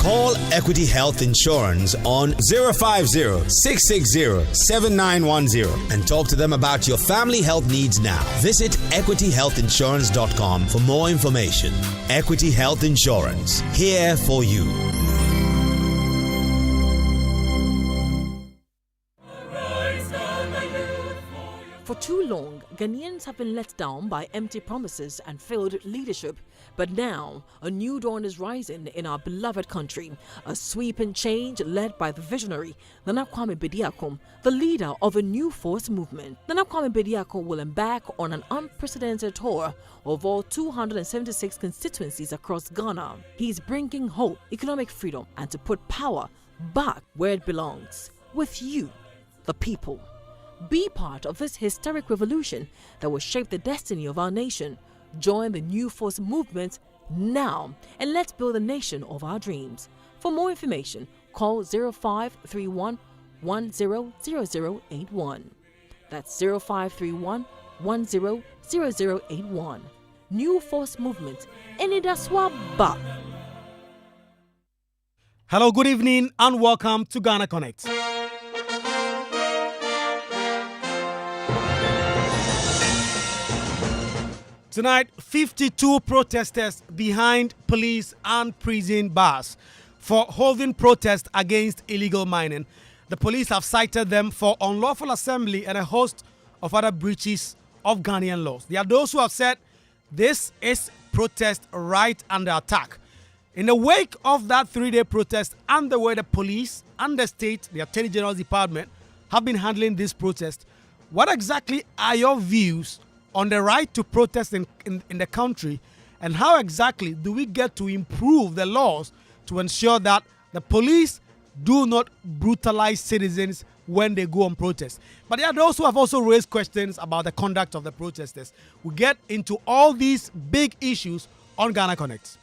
Call Equity Health Insurance on 050-660-7910 and talk to them about your family health needs now. Visit equityhealthinsurance.com for more information. Equity Health Insurance, here for you. For too long, Ghanaians have been let down by empty promises and failed leadership. But now, a new dawn is rising in our beloved country. A sweeping change led by the visionary, Nana Kwame Bediako, the leader of a new force movement. Nana Kwame Bediako will embark on an unprecedented tour of all 276 constituencies across Ghana. He's bringing hope, economic freedom, and to put power back where it belongs, with you, the people. Be part of this historic revolution that will shape the destiny of our nation. Join the New Force movement now and let's build a nation of our dreams. For more information, call 0531 100081. That's 0531 100081. New Force Movement. Enidaswa Ba. Hello, good evening, and welcome to Ghana Connect. Tonight, 52 protesters behind police and prison bars for holding protest against illegal mining. The police have cited them for unlawful assembly and a host of other breaches of Ghanaian laws. There are those who have said this is protest right under attack. In the wake of that 3-day protest and the way the police and the state, the Attorney General's Department, have been handling this protest, what exactly are your views on the right to protest in the country, and how exactly do we get to improve the laws to ensure that the police do not brutalize citizens when they go on protest? But there are those who have also raised questions about the conduct of the protesters. We get into all these big issues on Ghana Connect.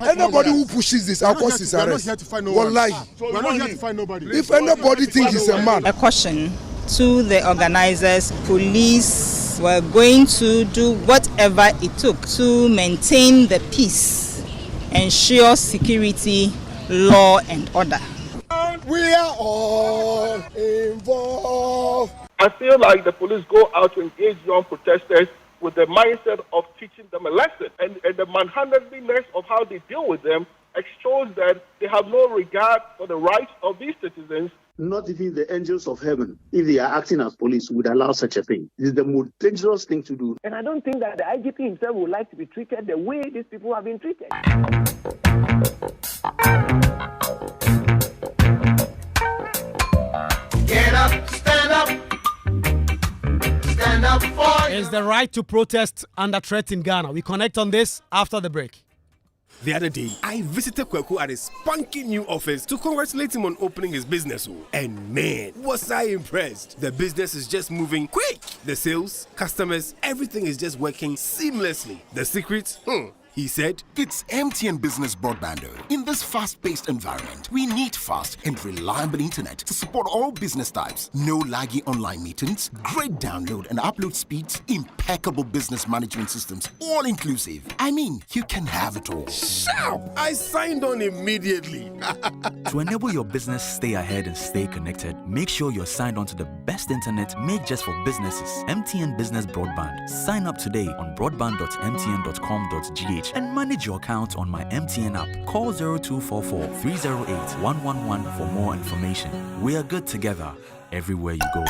Anybody who pushes this, our cause is arrest. Wallahi. We're not here to find nobody. If anybody thinks he's a man. A caution to the organizers, police were going to do whatever it took to maintain the peace, ensure security, law and order. We are all involved. I feel like the police go out to engage young protesters with the mindset of teaching them a lesson. And the manhandlingness of how they deal with them shows that they have no regard for the rights of these citizens. Not even the angels of heaven, if they are acting as police, would allow such a thing. It is the most dangerous thing to do. And I don't think that the IGP himself would like to be treated the way these people have been treated. Get up, stand up. Stand up for Is the right to protest under threat in Ghana? We connect on this after the break. The other day, I visited Kwaku at his spunky new office to congratulate him on opening his business. And man, was I impressed. The business is just moving quick. The sales, customers, everything is just working seamlessly. The secret? He said, it's MTN Business Broadband. In this fast-paced environment, we need fast and reliable internet to support all business types. No laggy online meetings, great download and upload speeds, impeccable business management systems, all inclusive. I mean, you can have it all. Sharp! I signed on immediately. To enable your business stay ahead and stay connected, make sure you're signed on to the best internet made just for businesses. MTN Business Broadband. Sign up today on broadband.mtn.com.gh and manage your account on my MTN app. Call 0244 308 111 for more information. We are good together everywhere you go.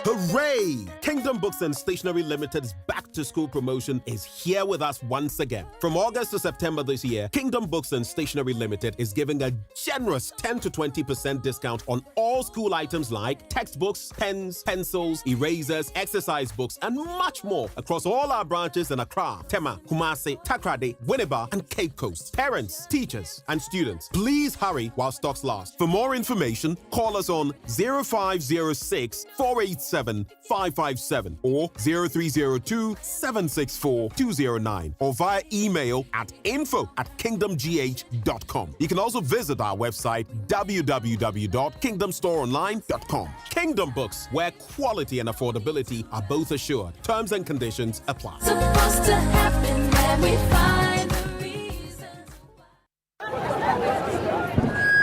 Hooray! Kingdom Kingdom Books and Stationery Limited's Back to School promotion is here with us once again. From August to September this year, Kingdom Books and Stationery Limited is giving a generous 10 to 20% discount on all school items like textbooks, pens, pencils, erasers, exercise books, and much more across all our branches in Accra, Tema, Kumasi, Takrade, Winneba, and Cape Coast. Parents, teachers, and students, please hurry while stocks last. For more information, call us on 0506 487 557 or 0302 764 209 or via email at info@kingdomgh.com. You can also visit our website www.kingdomstoreonline.com. Kingdom Books, where quality and affordability are both assured. Terms and conditions apply. Supposed to happen when we find the reasons.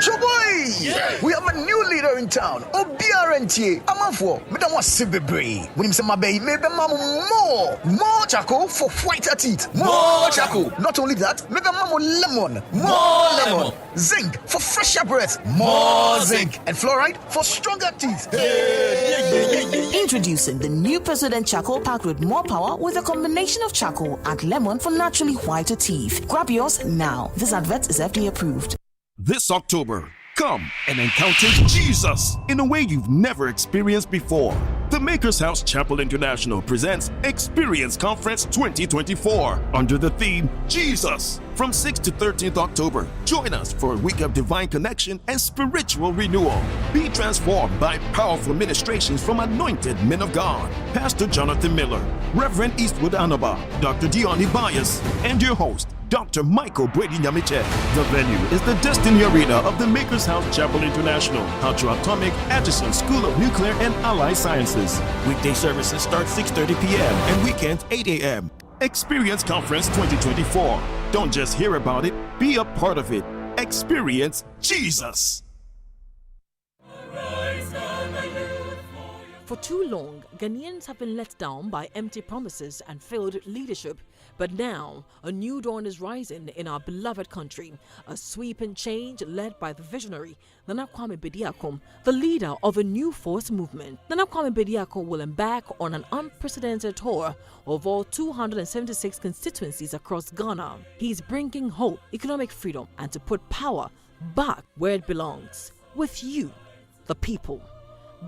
Choboy! Yeah. We have a new leader in town. Obiarentie. Amafo. Madam was Sibebre. When him say my baby, maybe more charcoal for whiter teeth. More charcoal. Not only that, maybe lemon. More lemon. Zinc for fresher breath. More zinc. And fluoride for stronger teeth. Introducing the new President Charcoal packed with more power with a combination of charcoal and lemon for naturally whiter teeth. Grab yours now. This advert is FDA approved. This October, come and encounter Jesus in a way you've never experienced before. The Maker's House Chapel International presents Experience Conference 2024 under the theme Jesus. From 6th to 13th October, join us for a week of divine connection and spiritual renewal. Be transformed by powerful ministrations from anointed men of God, Pastor Jonathan Miller, Reverend Eastwood Anaba, Dr. Dion Bias, and your host, Dr. Michael Brady Nyamiche. The venue is the Destiny Arena of the Maker's House Chapel International, Atomic Atchison School of Nuclear and Allied Sciences. Weekday services start 6:30 p.m. and weekends 8 a.m. Experience Conference 2024. Don't just hear about it, be a part of it. Experience Jesus. For too long, Ghanaians have been let down by empty promises and failed leadership. But now, a new dawn is rising in our beloved country. A sweeping change led by the visionary, Nana Kwame Bediako, the leader of a new force movement. Nana Kwame Bediako will embark on an unprecedented tour of all 276 constituencies across Ghana. He's bringing hope, economic freedom, and to put power back where it belongs, with you, the people.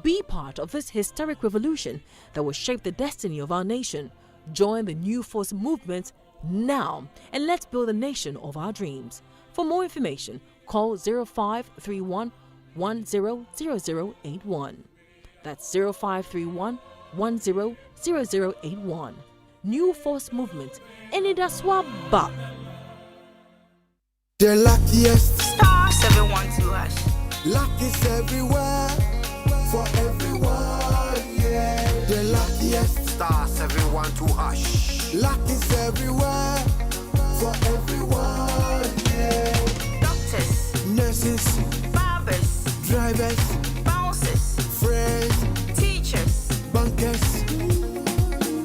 Be part of this historic revolution that will shape the destiny of our nation. Join the New Force movement now and let's build a nation of our dreams. For more information, call 0531 100081. That's 0531 100081. New Force movement. Enidaswaba. The luckiest. Star 712 hash. Luck is everywhere. For everyone, yeah. The luckiest. Star 712 hash. Luck is everywhere. For everyone, yeah. Doctors, nurses, barbers, drivers, bouncers, friends, teachers, bankers.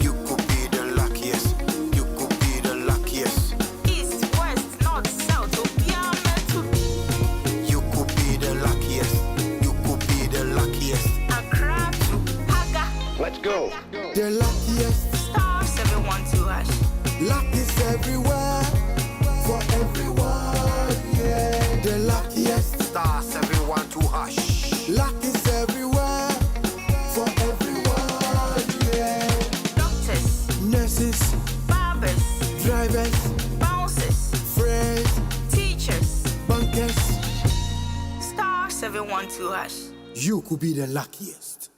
You could be the luckiest. You could be the luckiest. East, west, north, south, you could be the luckiest. Let's go. The luckiest. Star 712 hash. Luck is everywhere. For everyone, yeah. The luckiest. Star 712 hash. Luck is everywhere. For everyone, yeah. Doctors, nurses, barbers, drivers, bouncers, friends, teachers, bankers. Star 712 hash. You could be the luckiest.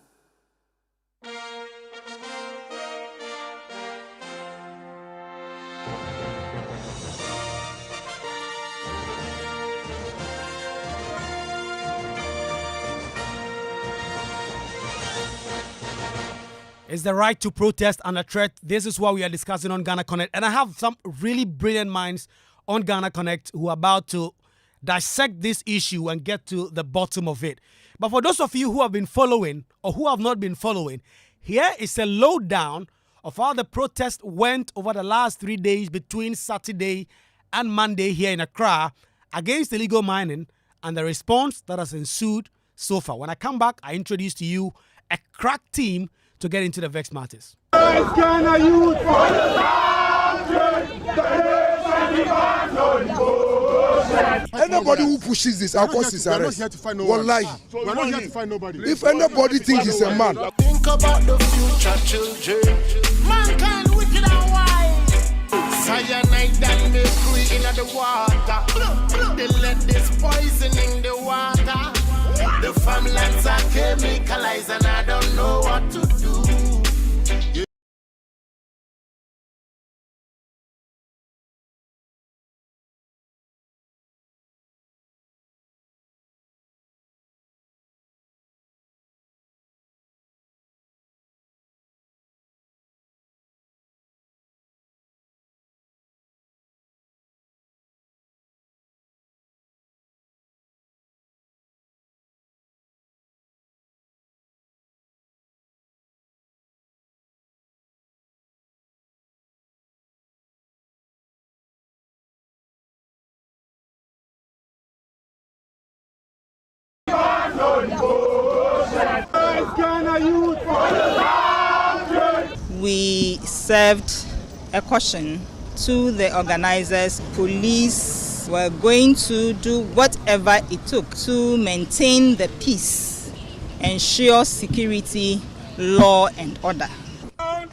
Is the right to protest under threat? This is what we are discussing on Ghana Connect. And I have some really brilliant minds on Ghana Connect who are about to dissect this issue and get to the bottom of it. But for those of you who have been following or who have not been following, here is a lowdown of how the protest went over the last 3 days between Saturday and Monday here in Accra against illegal mining and the response that has ensued so far. When I come back, I introduce to you a crack team to get into the vexed matters. Anybody who pushes this, our cause is arrest. Wallahi. We're not here to find nobody. If anybody thinks he's a man, Think about the future children. Mankind wicked and wise. Cyanide and mercury in the water. They let this poison in the water. The farmlands are chemicalized and I don't know what to do. We served a caution to the organizers. Police were going to do whatever it took to maintain the peace, ensure security, law and order.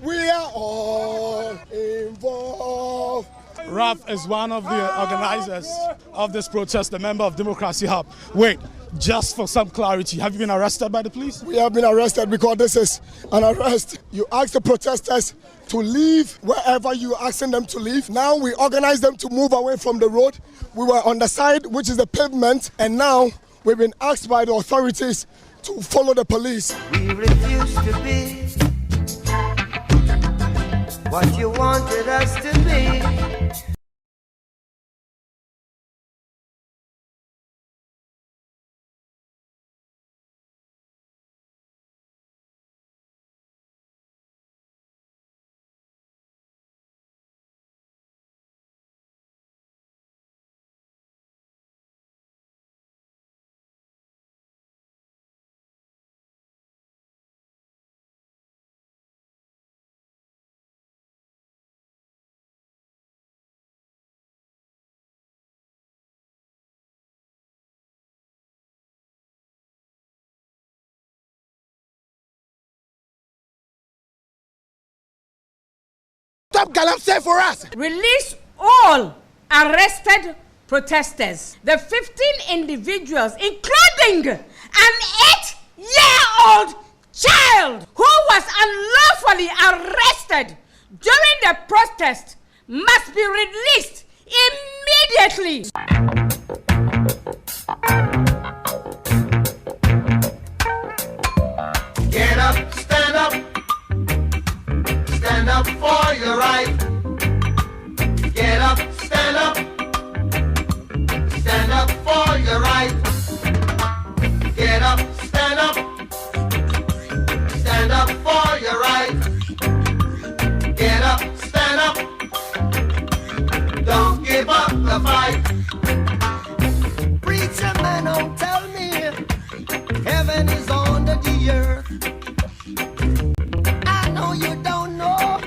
we are all involved. Ralph is one of the organizers of this protest, a member of Democracy Hub. Wait, just for some clarity, have you been arrested by the police? We have been arrested because this is an arrest. You ask the protesters to leave wherever you are asking them to leave. Now we organize them to move away from the road. We were on the side, which is the pavement, and now we've been asked by the authorities to follow the police. We refuse to be what you wanted us to be. Stop Galamsey for us! Release all arrested protesters. The 15 individuals, including an 8-year-old child who was unlawfully arrested during the protest, must be released immediately. Get up, stand up. Stand up for your right. Get up, stand up. Stand up for your right. Get up, stand up. Stand up for your right. Get up, stand up. Don't give up the fight. Preacher man, don't tell me heaven is under the earth. I know you don't know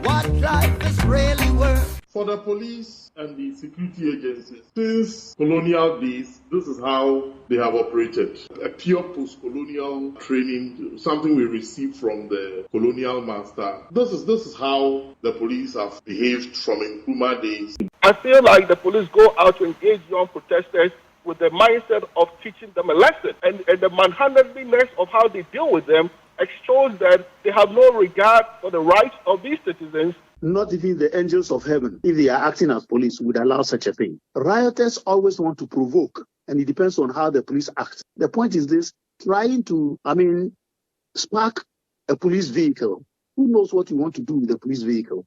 what life is really worth. For the police and the security agencies, since colonial days, this is how they have operated. A pure post-colonial training, something we received from the colonial master. This is how the police have behaved from Nkrumah days. I feel like the police go out to engage young protesters with the mindset of teaching them a lesson. And the manhandliness of how they deal with them shows that they have no regard for the rights of these citizens. Not even the angels of heaven, if they are acting as police, would allow such a thing. Rioters always want to provoke, and it depends on how the police act. The point is this, trying to, spark a police vehicle. Who knows what you want to do with a police vehicle?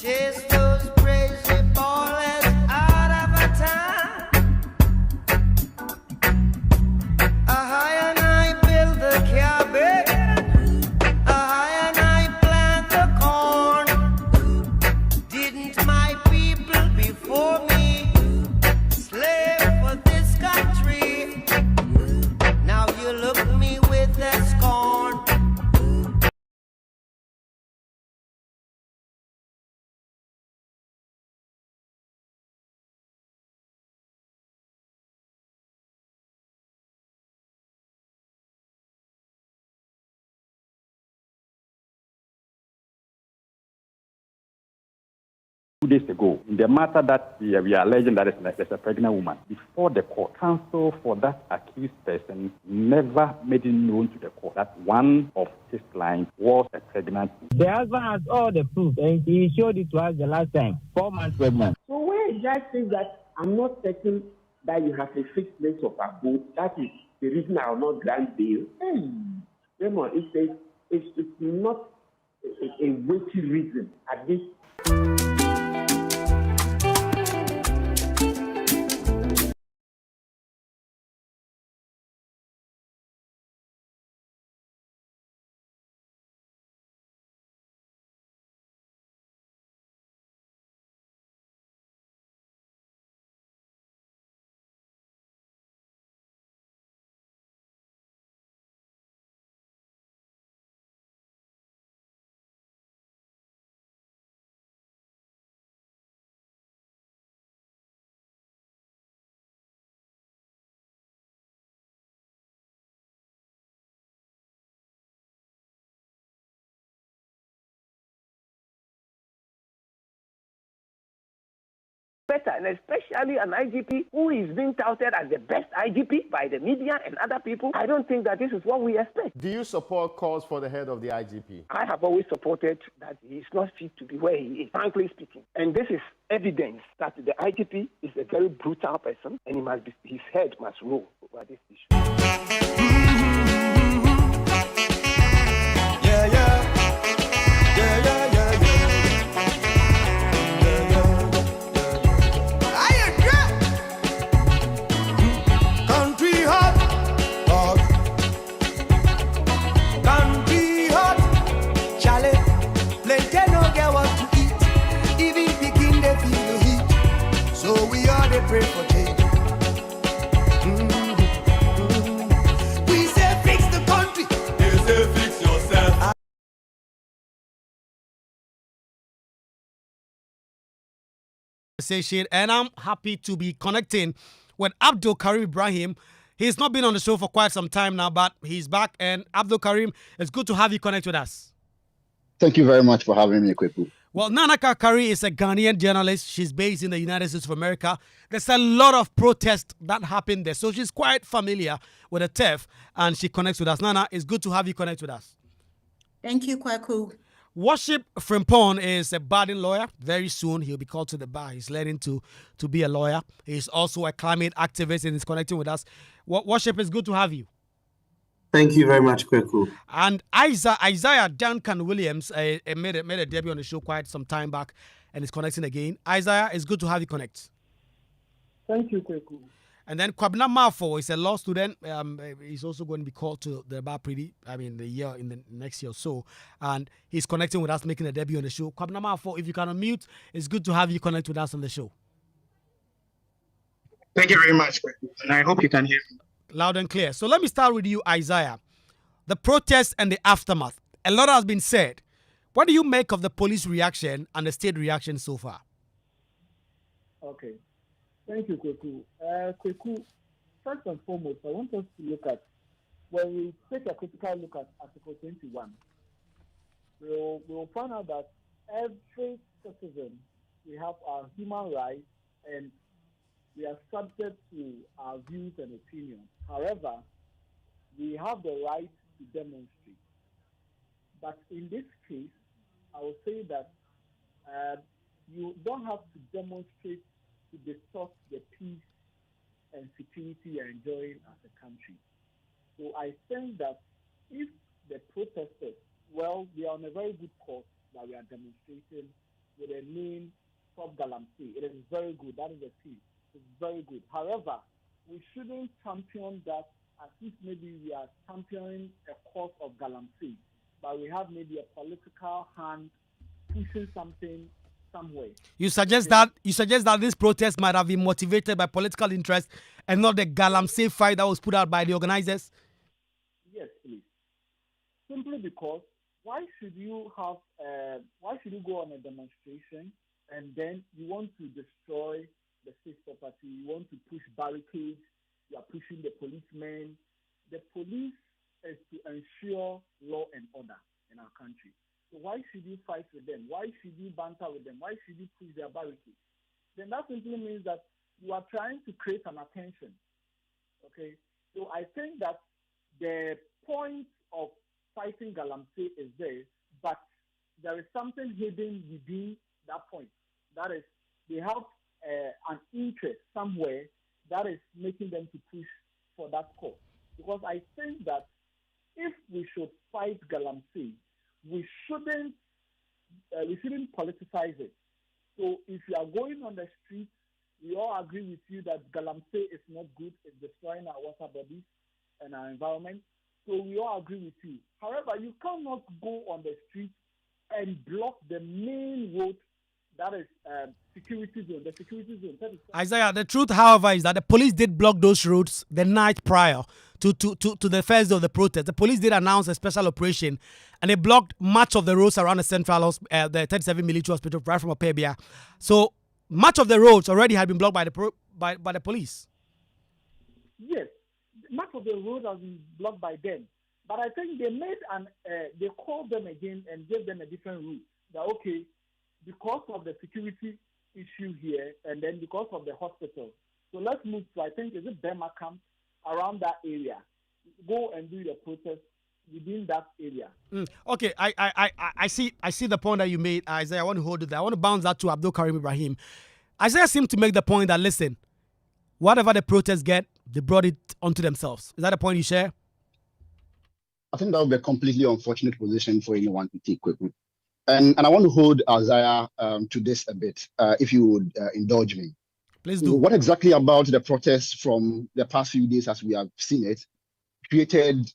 Chase those crazy ballets 2 days ago, in the matter that we are alleging that there's a pregnant woman, before the court, counsel for that accused person never made it known to the court that one of his clients was a pregnant woman. The husband has all the proof, and he showed it to us the last time, 4 months pregnant. So when a judge says that I'm not certain that you have a fixed place of abode, that is the reason I will not grant bail. Remember, it's not a weighty reason at this. Better, and especially an IGP who is being touted as the best IGP by the media and other people. I don't think that this is what we expect. Do you support calls for the head of the IGP? I have always supported that he is not fit to be where he is, frankly speaking. And this is evidence that the IGP is a very brutal person, and his head must roll over this issue. Pray for change. We say fix the country. They say fix yourself. And I'm happy to be connecting with Abdul Karim Ibrahim. He's not been on the show for quite some time now, but he's back. And Abdul Karim, it's good to have you connect with us. Thank you very much for having me, Kwaku. Well, Nana Kakari is a Ghanaian journalist. She's based in the United States of America. There's a lot of protests that happened there, so she's quite familiar with the turf, and she connects with us. Nana, it's good to have you connect with us. Thank you, Kwaku. Worship Frimpong is a budding lawyer. Very soon, he'll be called to the bar. He's learning to be a lawyer. He's also a climate activist, and he's connecting with us. Worship, it's good to have you. Thank you very much, Kwaku. And Isaiah Duncan Williams made a debut on the show quite some time back and is connecting again. Isaiah, it's good to have you connect. Thank you, Kwaku. And then Kwabena Mafo is a law student. He's also going to be called to the bar in the next year or so. And he's connecting with us, making a debut on the show. Kwabena Mafo, if you can unmute, it's good to have you connect with us on the show. Thank you very much, Kwaku. And I hope you can hear me. Loud and clear. So let me start with you, Isaiah. The protests and the aftermath. A lot has been said. What do you make of the police reaction and the state reaction so far? Okay. Thank you, Kwaku. Kwaku, first and foremost, I want us to look at, when we take a critical look at Article 21, we'll find out that every citizen, we have our human rights and we are subject to our views and opinions. However, we have the right to demonstrate. But in this case, I will say that you don't have to demonstrate to distort the peace and security you're enjoying as a country. So I think that if the protesters, well, we are on a very good course that we are demonstrating with a name, Stop Galamsey. It is very good. That is the key. It's very good. However, we shouldn't champion that as if maybe we are championing a cause of Galamsey, but we have maybe a political hand pushing something somewhere. You suggest that this protest might have been motivated by political interest and not the Galamsey fight that was put out by the organizers? Yes, please. Simply because why should you go on a demonstration and then you want to destroy the state property, you want to push barricades, you are pushing the policemen. The police is to ensure law and order in our country. So why should you fight with them? Why should you banter with them? Why should you push their barricades? Then that simply means that you are trying to create an attention. Okay? So I think that the point of fighting Galamsey is there, but there is something hidden within that point. That is, they have an interest somewhere that is making them to push for that cause. Because I think that if we should fight Galamsey, we shouldn't politicize it. So if you are going on the street, we all agree with you that Galamsey is not good, it's destroying our water bodies and our environment. So we all agree with you. However, you cannot go on the street and block the main road, that is security zone, the security zone. Isaiah, the truth, however, is that the police did block those roads the night prior to the first day of the protest. The police did announce a special operation, and they blocked much of the roads around the central, the 37 military hospital, right from Opebia. So much of the roads already had been blocked by the police. Yes, much of the road has been blocked by them. But I think they they called them again and gave them a different route. That, okay, because of the security issue here, and then because of the hospital. So let's move to, I think, is it Bema Camp, around that area. Go and do the protest within that area. Okay, I see the point that you made, Isaiah. I want to hold it there. I want to bounce that to Abdul Karim Ibrahim. Isaiah seemed to make the point that, listen, whatever the protests get, they brought it onto themselves. Is that a point you share? I think that would be a completely unfortunate position for anyone to take quickly. And I want to hold Isaiah to this a bit, if you would indulge me. Please do. What exactly about the protests from the past few days, as we have seen it, created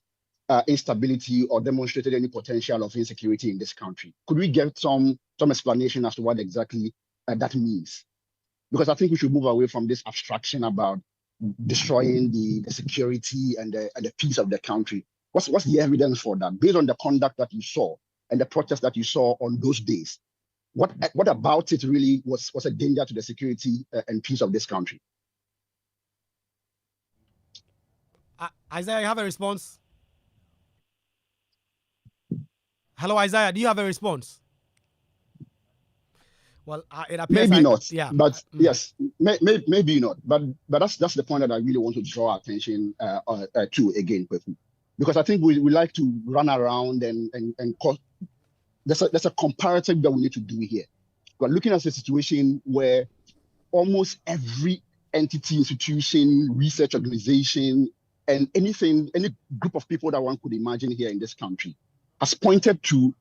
instability or demonstrated any potential of insecurity in this country? Could we get some explanation as to what exactly that means? Because I think we should move away from this abstraction about destroying the security and the peace of the country. What's the evidence for that? Based on the conduct that you saw and the protests that you saw on those days, what about it really was a danger to the security and peace of this country? Isaiah, you have a response? Hello, Isaiah, do you have a response? Well, it appears maybe not. Yeah, but yes, maybe not. But that's the point that I really want to draw attention to again, because I think we like to run around and cause. There's a comparative that we need to do here. We're looking at a situation where almost every entity, institution, research organization, and any group of people that one could imagine here in this country has pointed to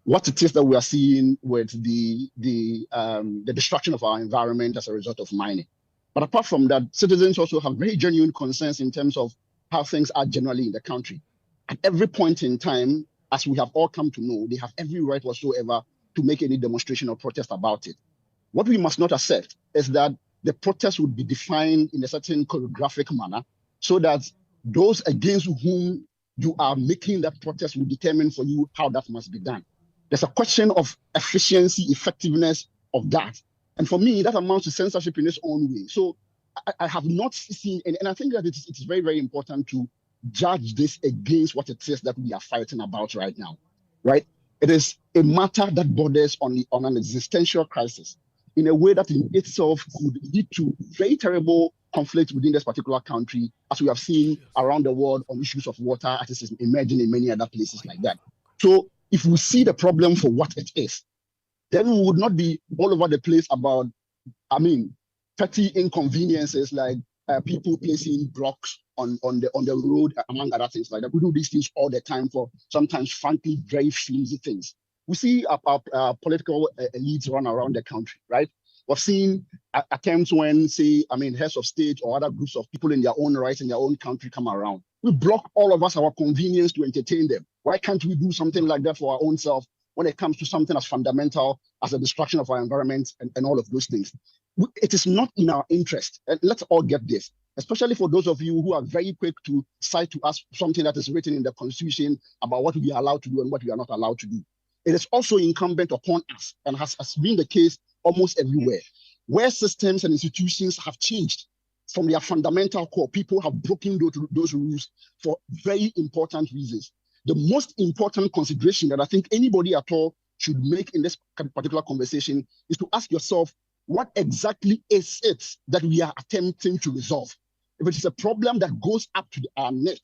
what it is that we are seeing with the destruction of our environment as a result of mining. But apart from that, citizens also have very genuine concerns in terms of how things are generally in the country. At every point in time, as we have all come to know, they have every right whatsoever to make any demonstration or protest about it. What we must not accept is that the protest would be defined in a certain choreographic manner so that those against whom you are making that protest will determine for you how that must be done. There's a question of efficiency, effectiveness of that. And for me, that amounts to censorship in its own way. So I have not seen, and I think that it's very, very important to judge this against what it is that we are fighting about right now, right? It is a matter that borders on an existential crisis in a way that in itself could lead to very terrible conflict within this particular country, as we have seen around the world on issues of water, as it is emerging in many other places like that. So if we see the problem for what it is, then we would not be all over the place about, petty inconveniences like people placing blocks on the road, among other things like that. We do these things all the time for sometimes, frankly, very flimsy things. We see our political elites run around the country, right? We've seen attempts when, say, heads of state or other groups of people in their own rights in their own country come around. We block all of us our convenience to entertain them. Why can't we do something like that for our own self when it comes to something as fundamental as the destruction of our environment and all of those things? It is not in our interest. And let's all get this, especially for those of you who are very quick to cite to us something that is written in the Constitution about what we are allowed to do and what we are not allowed to do. It is also incumbent upon us, and has been the case almost everywhere, where systems and institutions have changed from their fundamental core. People have broken those rules for very important reasons. the most important consideration that I think anybody at all should make in this particular conversation is to ask yourself, what exactly is it that we are attempting to resolve? If it is a problem that goes up to our neck,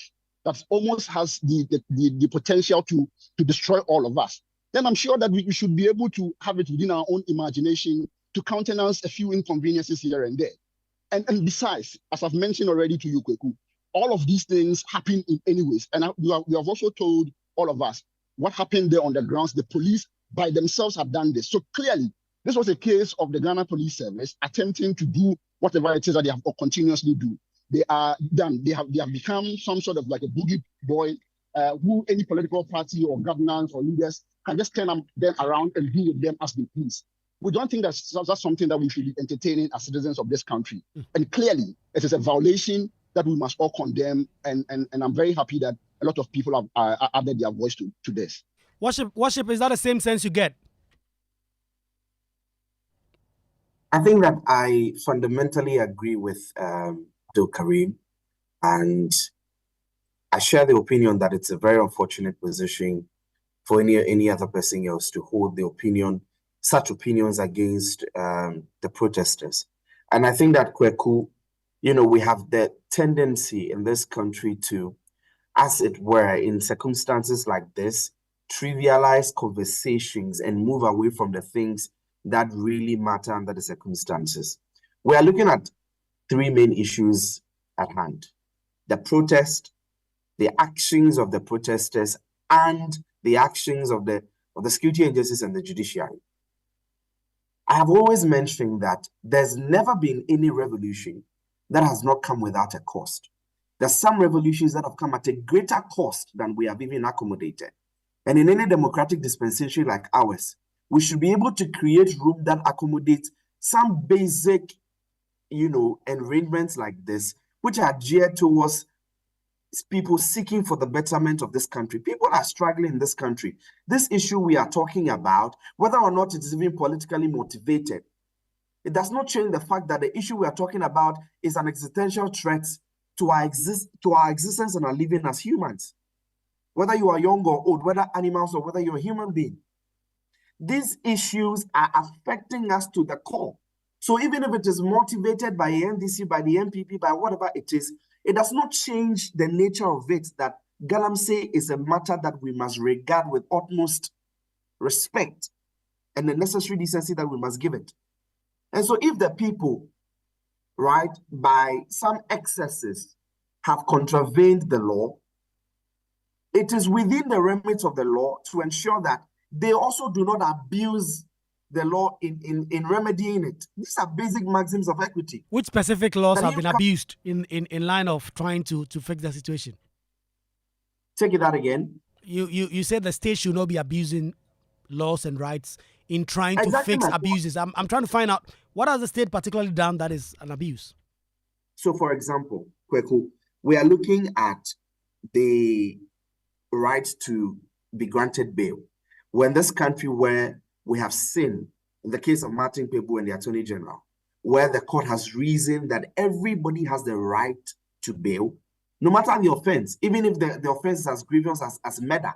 that almost has the potential to destroy all of us, then I'm sure that we should be able to have it within our own imagination to countenance a few inconveniences here and there. And besides, as I've mentioned already to you, Kwaku, all of these things happen in any ways. And we have also told all of us what happened there on the grounds. The police by themselves have done this. So clearly, this was a case of the Ghana Police Service attempting to do whatever it is that they have or continuously do. They are done. They have become some sort of like a boogie boy who any political party or governance or leaders can just turn them around and do with them as they please. We don't think that's something that we should be entertaining as citizens of this country. And clearly, it is a violation that we must all condemn. And I'm very happy that a lot of people have added their voice to this. Worship, is that the same sense you get? I think that I fundamentally agree with Dil Karim, and I share the opinion that it's a very unfortunate position for any other person else to hold such opinions against the protesters. And I think that Kwaku, we have the tendency in this country to, as it were, in circumstances like this, trivialize conversations and move away from the things that really matter under the circumstances. We are looking at three main issues at hand: the protest, the actions of the protesters, and the actions of the security agencies and the judiciary. I have always mentioned that there's never been any revolution that has not come without a cost. There's some revolutions that have come at a greater cost than we have even accommodated. And in any democratic dispensation like ours, we should be able to create room that accommodates some basic, arrangements like this, which are geared towards people seeking for the betterment of this country. People are struggling in this country. This issue we are talking about, whether or not it is even politically motivated, it does not change the fact that the issue we are talking about is an existential threat to our existence and our living as humans. Whether you are young or old, whether animals or whether you're a human being, these issues are affecting us to the core. So even if it is motivated by the NDC, by the MPP, by whatever it is, it does not change the nature of it that Galamsey is a matter that we must regard with utmost respect and the necessary decency that we must give it. And so if the people, right, by some excesses have contravened the law, it is within the remit of the law to ensure that they also do not abuse the law in remedying it. These are basic maxims of equity. Which specific laws have been abused in line of trying to fix the situation? Take it out again. You said the state should not be abusing laws and rights in trying to fix abuses. I'm trying to find out, what has the state particularly done that is an abuse? So, for example, Kwaku, we are looking at the right to be granted bail. We're in this country where we have seen, in the case of Martin Pebu and the Attorney General, where the court has reasoned that everybody has the right to bail, no matter the offense, even if the offense is as grievous as murder.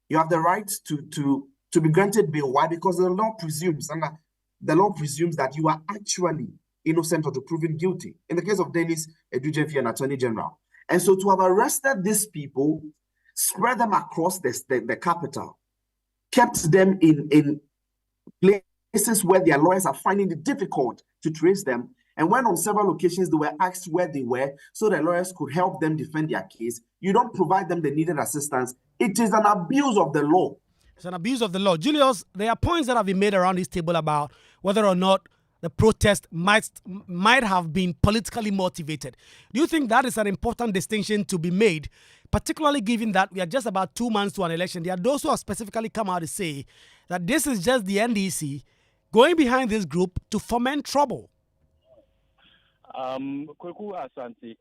You have the right to be granted bail. Why? Because the law presumes, that you are actually innocent or to proven guilty. In the case of Dennis Edujefi, an Attorney General. And so to have arrested these people, spread them across the capital, kept them in places where their lawyers are finding it difficult to trace them, and when on several occasions they were asked where they were so the lawyers could help them defend their case, you don't provide them the needed assistance. It is an abuse of the law. It's an abuse of the law. Julius, there are points that have been made around this table about whether or not the protest might have been politically motivated. Do you think that is an important distinction to be made, particularly given that we are just about 2 months to an election? There are those who have specifically come out to say that this is just the NDC going behind this group to foment trouble. Kwaku Asante,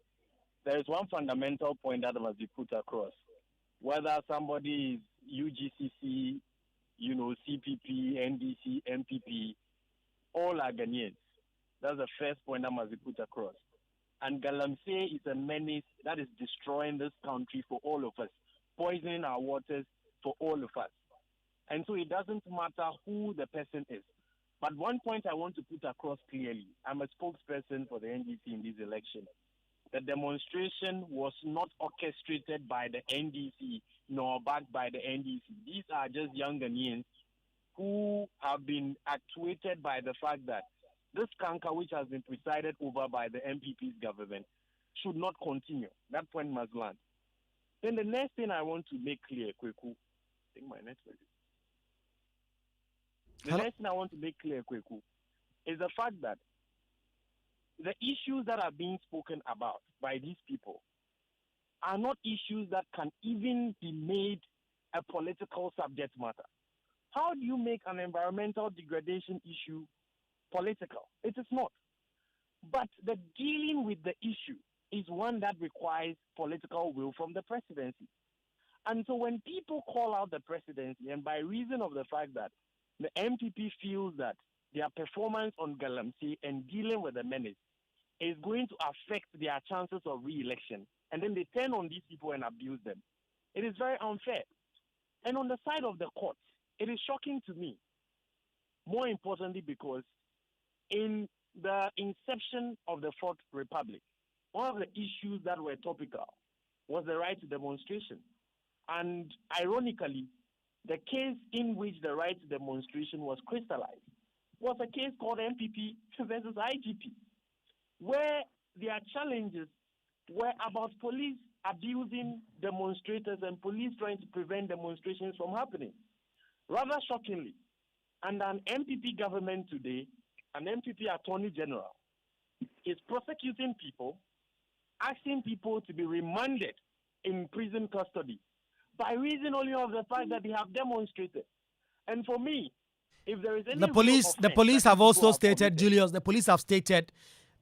there is one fundamental point that must be put across. Whether somebody is UGCC, CPP, NDC, MPP, all are Ghanaians. That's the first point that must be put across. And Galamsey is a menace that is destroying this country for all of us. poisoning our waters for all of us. And so it doesn't matter who the person is. But one point I want to put across clearly, I'm a spokesperson for the NDC in this election. The demonstration was not orchestrated by the NDC nor backed by the NDC. These are just young Ghanaians who have been actuated by the fact that this canker, which has been presided over by the MPP's government, should not continue. That point must land. Then the next thing I want to make clear, Kwaku, I think my network. The next thing I want to make clear, Kwaku, is the fact that the issues that are being spoken about by these people are not issues that can even be made a political subject matter. How do you make an environmental degradation issue political? It is not. But the dealing with the issue is one that requires political will from the presidency. And so when people call out the presidency, and by reason of the fact that the MPP feels that their performance on Galamsey and dealing with the menace is going to affect their chances of re-election, and then they turn on these people and abuse them, it is very unfair. And on the side of the courts, it is shocking to me, more importantly because in the inception of the Fourth Republic, one of the issues that were topical was the right to demonstration. And ironically, the case in which the right to demonstration was crystallized was a case called MPP versus IGP, where their challenges were about police abusing demonstrators and police trying to prevent demonstrations from happening. Rather shockingly, and an MPP government today, an MPP Attorney General, is prosecuting people, asking people to be remanded in prison custody by reason only of the fact that they have demonstrated. And for me, if there is any the police have also stated, Julius, the police have stated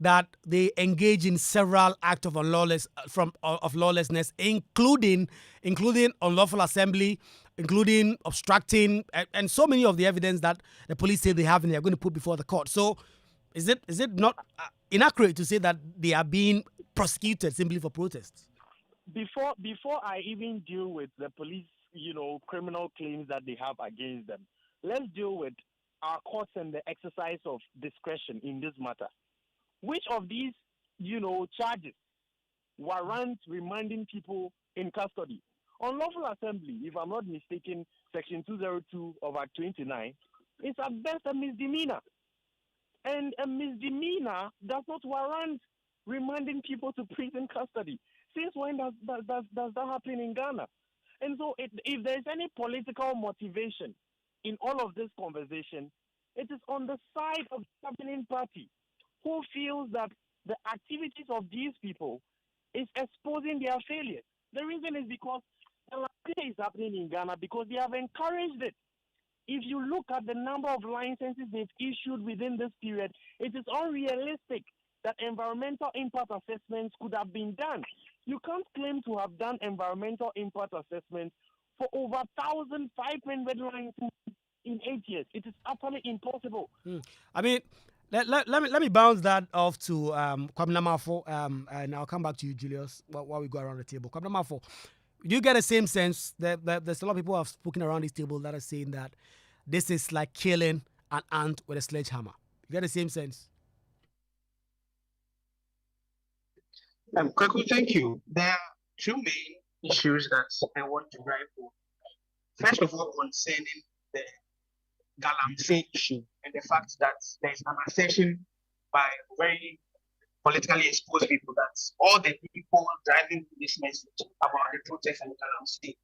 that they engage in several acts of lawlessness, including unlawful assembly, including obstructing, and so many of the evidence that the police say they have and they are going to put before the court. So, is it not inaccurate to say that they are being prosecuted simply for protests? Before I even deal with the police, criminal claims that they have against them, let's deal with our courts and the exercise of discretion in this matter. Which of these, charges warrant remanding people in custody? Unlawful assembly, if I'm not mistaken, Section 202 of Act 29, is at best a misdemeanor. And a misdemeanor does not warrant remanding people to prison custody. Since when does that happen in Ghana? And so if there's any political motivation in all of this conversation, it is on the side of the governing party, who feels that the activities of these people is exposing their failures. The reason is because the is happening in Ghana because they have encouraged it. If you look at the number of licenses they've issued within this period, it is unrealistic that environmental impact assessments could have been done. You can't claim to have done environmental impact assessments for over 1,500 licenses in 8 years. It is utterly impossible. I mean, let me bounce that off to Kwabena Mafo, and I'll come back to you, Julius, while we go around the table. Kwabena Mafo, do you get the same sense that there's a lot of people who have spoken around this table that are saying that this is like killing an ant with a sledgehammer? You get the same sense? Kwaku, thank you. There are two main issues that I want to drive home. First of all, concerning the Galamsey issue and the fact that there is an assertion by very politically exposed people that all the people driving this message about the protest and Galamsey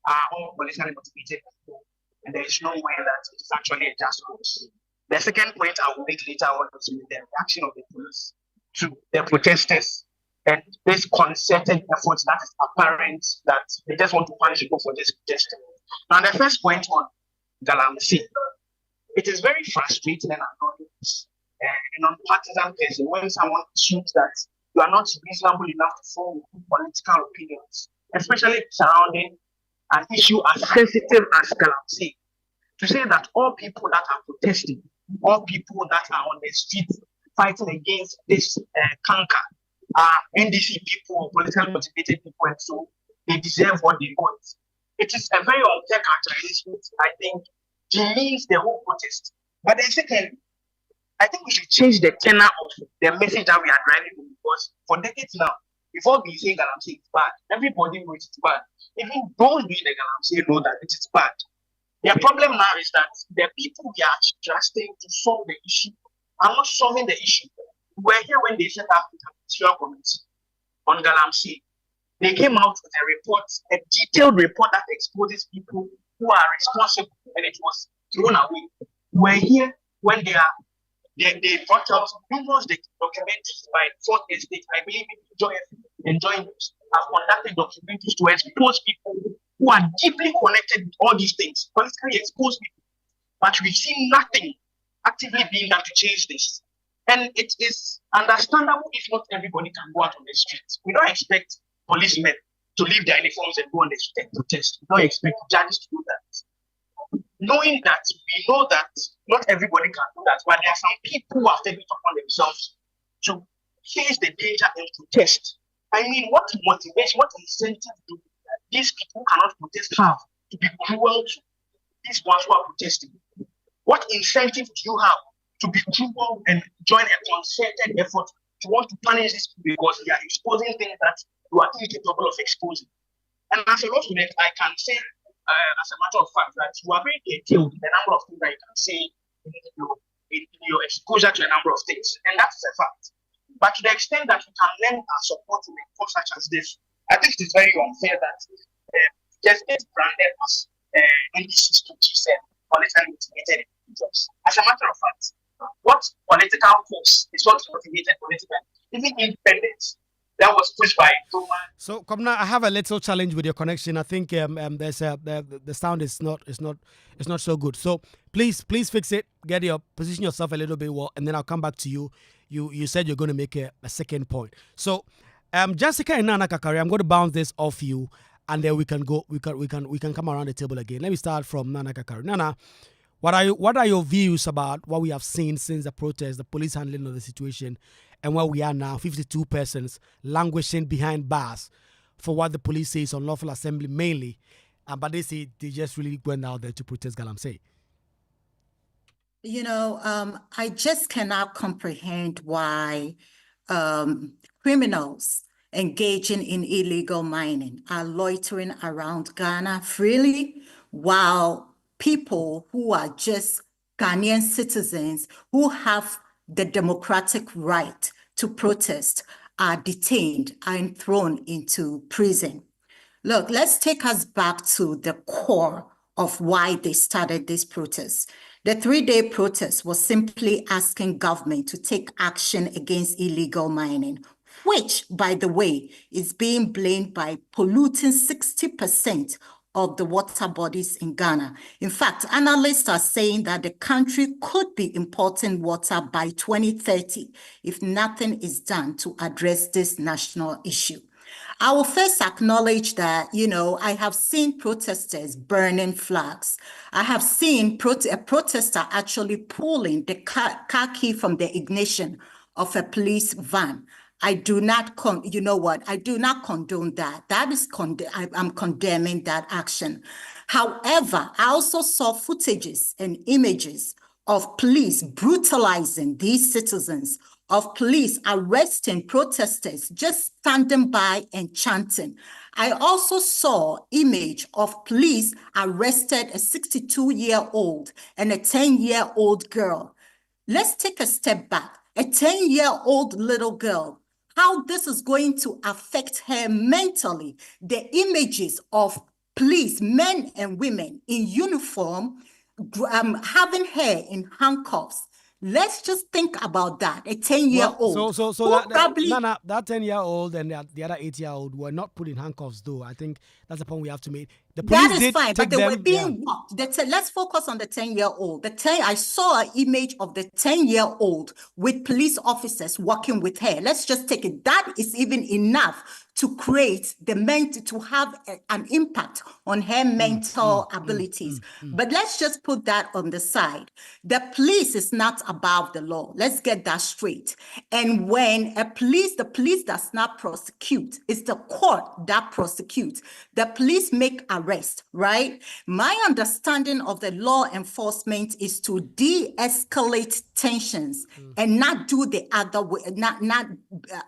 are all politically motivated people, and there is no way that it is actually a just cause. The second point I will make later on is with the reaction of the police to the protesters and this concerted effort that is apparent that they just want to punish people for this protest. Now, the first point on Galamsey, it is very frustrating and annoying and non-partisan person when someone assumes that you are not reasonable enough to form political opinions, especially surrounding an issue as sensitive as Galamsey. To say that all people that are protesting, all people that are on the street fighting against this canker are NDC people or politically motivated people, and so they deserve what they want. it is a very unfair characterization, I think, demeans the whole protest. But then secondly, I think we should change the tenor of the message that we are driving home, because for decades now, before we say Galamsey is bad, everybody knows it's bad. Even those doing the Galamsey know that it is bad. The problem now is that the people we are trusting to solve the issue are not solving the issue. We were here when they set up the Ministerial Committee on Galamsey. They came out with a report, a detailed report that exposes people who are responsible, and it was thrown away. We were here when they brought out numerous documentaries by Fourth Estate. I believe Joy and Joy News have conducted documentaries to expose people who are deeply connected with all these things, politically expose people. But we see nothing actively being done to change this. And it is understandable if not everybody can go out on the streets. We don't expect policemen to leave their uniforms and go on the street to protest. We don't expect judges to do that. Knowing that, we know that not everybody can do that, but there are some people who have taken it upon themselves to face the danger and protest. I mean, what motivation, what incentive do these people cannot protest have to be cruel to these ones who are protesting? What incentive do you have to be cruel and join a concerted effort to want to punish these people because they are exposing things that you are incapable of exposing? And as a law student, I can say, as a matter of fact, that you are very detailed in the number of things that you can say in your exposure to a number of things. And that's a fact. But to the extent that you can lend our support to a cause such as this, I think it is very unfair that just it's branded as NDC's to said politically motivated individuals. As a matter of fact, what political cause is not motivated politically? Even independence that was pushed by Duma. So, Komna, I have a little challenge with your connection. I think there's the sound is not so good. So please fix it. Position yourself a little bit well, and then I'll come back to you. You said you're going to make a second point. So, Jessica and Nana Kakari, I'm going to bounce this off you, and then we can come around the table again. Let me start from Nana Kakari. Nana, what are your views about what we have seen since the protest, the police handling of the situation, and where we are now, 52 persons languishing behind bars for what the police say is unlawful assembly mainly, but they say they just really went out there to protest Galamsey? You know, I just cannot comprehend why criminals engaging in illegal mining are loitering around Ghana freely, while people who are just Ghanaian citizens who have the democratic right to protest are detained and thrown into prison. Look, let's take us back to the core of why they started this protest. The 3-day protest was simply asking government to take action against illegal mining, which, by the way, is being blamed by polluting 60% of the water bodies in Ghana. In fact, analysts are saying that the country could be importing water by 2030 if nothing is done to address this national issue. I will first acknowledge that, I have seen protesters burning flags. I have seen a protester actually pulling the car key from the ignition of a police van. I do not I do not condone that. That is I'm condemning that action. However, I also saw footages and images of police brutalizing these citizens, of police arresting protesters just standing by and chanting. I also saw image of police arrested a 62-year-old and a 10-year-old girl. Let's take a step back. A 10-year-old little girl, how this is going to affect her mentally. The images of police, men and women in uniform, having her in handcuffs. Let's just think about that. A 10-year-old. So that 10-year-old and the other 8-year-old were not put in handcuffs, though. I think that's the point we have to make. The police that is fine, but they were being walked. Let's focus on the 10-year-old. I saw an image of the 10-year-old with police officers walking with her. Let's just take it. That is even enough to create to have an impact on her mental abilities. But let's just put that on the side. The police is not above the law. Let's get that straight. And when the police does not prosecute, it's the court that prosecutes. The police make arrest, right? My understanding of the law enforcement is to de-escalate tensions and not do the other way, not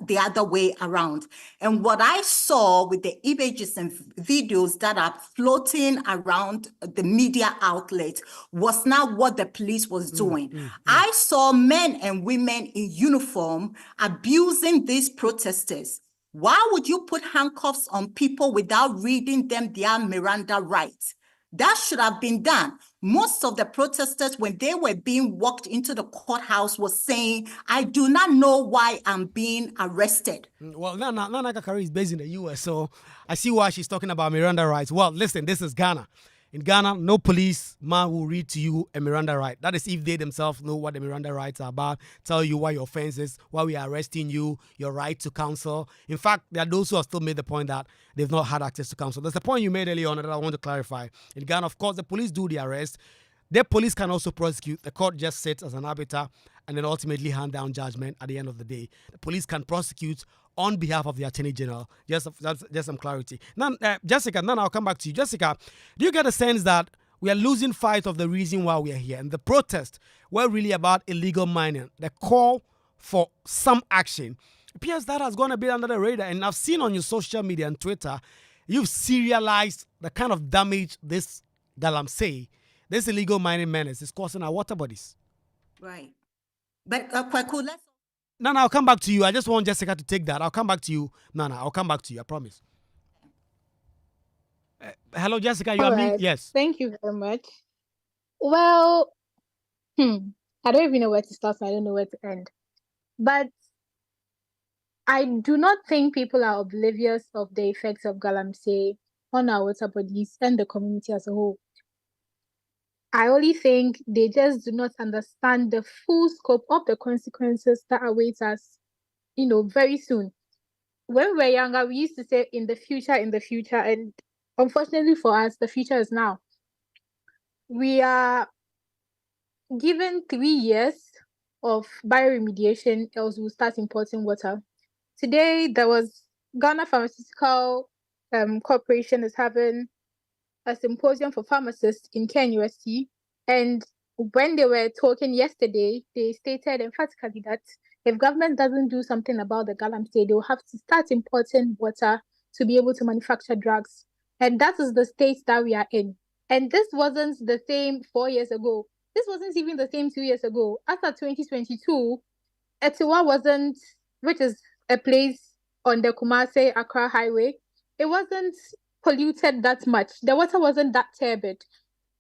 the other way around. And what I saw with the images and videos that are floating around the media outlet was not what the police was doing. I saw men and women in uniform abusing these protesters. Why would you put handcuffs on people without reading them their Miranda rights? That should have been done. Most of the protesters, when they were being walked into the courthouse, was saying, I do not know why I'm being arrested. Well, Nana Kakari is based in the U.S., so I see why she's talking about Miranda rights. Well, listen, this is Ghana. In Ghana, no policeman will read to you a Miranda right. That is if they themselves know what the Miranda rights are about, tell you why your offense is, why we are arresting you, your right to counsel. In fact, there are those who have still made the point that they've not had access to counsel. That's the point you made earlier on that I want to clarify. In Ghana, of course, the police do the arrest. The police can also prosecute. The court just sits as an arbiter and then ultimately hand down judgment at the end of the day. The police can prosecute on behalf of the Attorney General. Just some clarity. Now, Jessica, now I'll come back to you. Jessica, do you get a sense that we are losing sight of the reason why we are here? And the protests were really about illegal mining. The call for some action appears that has gone a bit under the radar. And I've seen on your social media and Twitter, you've serialized the kind of damage this galamsey, this illegal mining menace, is causing our water bodies. Right. But Kwaku, let's... Nana, I'll come back to you. I just want Jessica to take that. I'll come back to you. Nana, I'll come back to you. I promise. Hello, Jessica. You All are right. me? Yes. Thank you very much. Well, I don't even know where to start, so I don't know where to end. But I do not think people are oblivious of the effects of galamsey on our water bodies and the community as a whole. I only think they just do not understand the full scope of the consequences that await us, very soon. When we were younger, we used to say in the future, and unfortunately for us, the future is now. We are given 3 years of bioremediation, else we'll start importing water. Today, there was Ghana Pharmaceutical Corporation is having a symposium for pharmacists in KNUST, and when they were talking yesterday, they stated emphatically that if government doesn't do something about the galamsey, they will have to start importing water to be able to manufacture drugs. And that is the state that we are in. And this wasn't the same 4 years ago. This wasn't even the same 2 years ago. After 2022, Etiwa wasn't, which is a place on the Kumasi-Accra highway, it wasn't polluted that much. The water wasn't that turbid.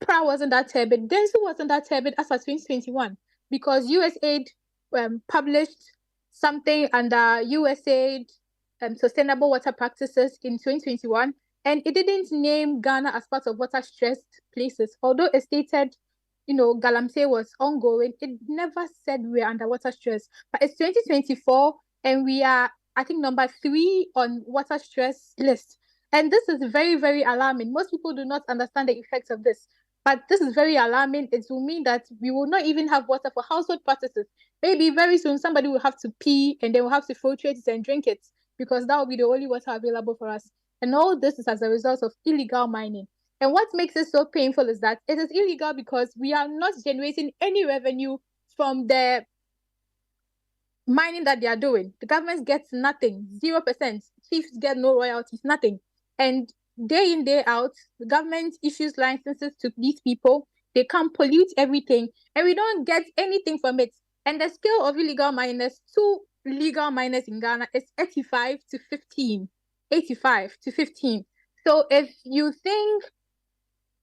Pra wasn't that turbid. Densu wasn't that turbid as of 2021 because USAID published something under USAID Sustainable Water Practices in 2021, and it didn't name Ghana as part of water-stressed places. Although it stated, galamsey was ongoing, it never said we're under water stress. But it's 2024, and we are, I think, number 3 on water stress list. And this is very, very alarming. Most people do not understand the effects of this. But this is very alarming. It will mean that we will not even have water for household purposes. Maybe very soon somebody will have to pee and they will have to filtrate it and drink it because that will be the only water available for us. And all this is as a result of illegal mining. And what makes it so painful is that it is illegal because we are not generating any revenue from the mining that they are doing. The government gets nothing, 0%. Chiefs get no royalties, nothing. And day in, day out, the government issues licenses to these people. They can pollute everything, and we don't get anything from it. And the scale of illegal miners to legal miners in Ghana is 85 to 15. 85 to 15. So if you think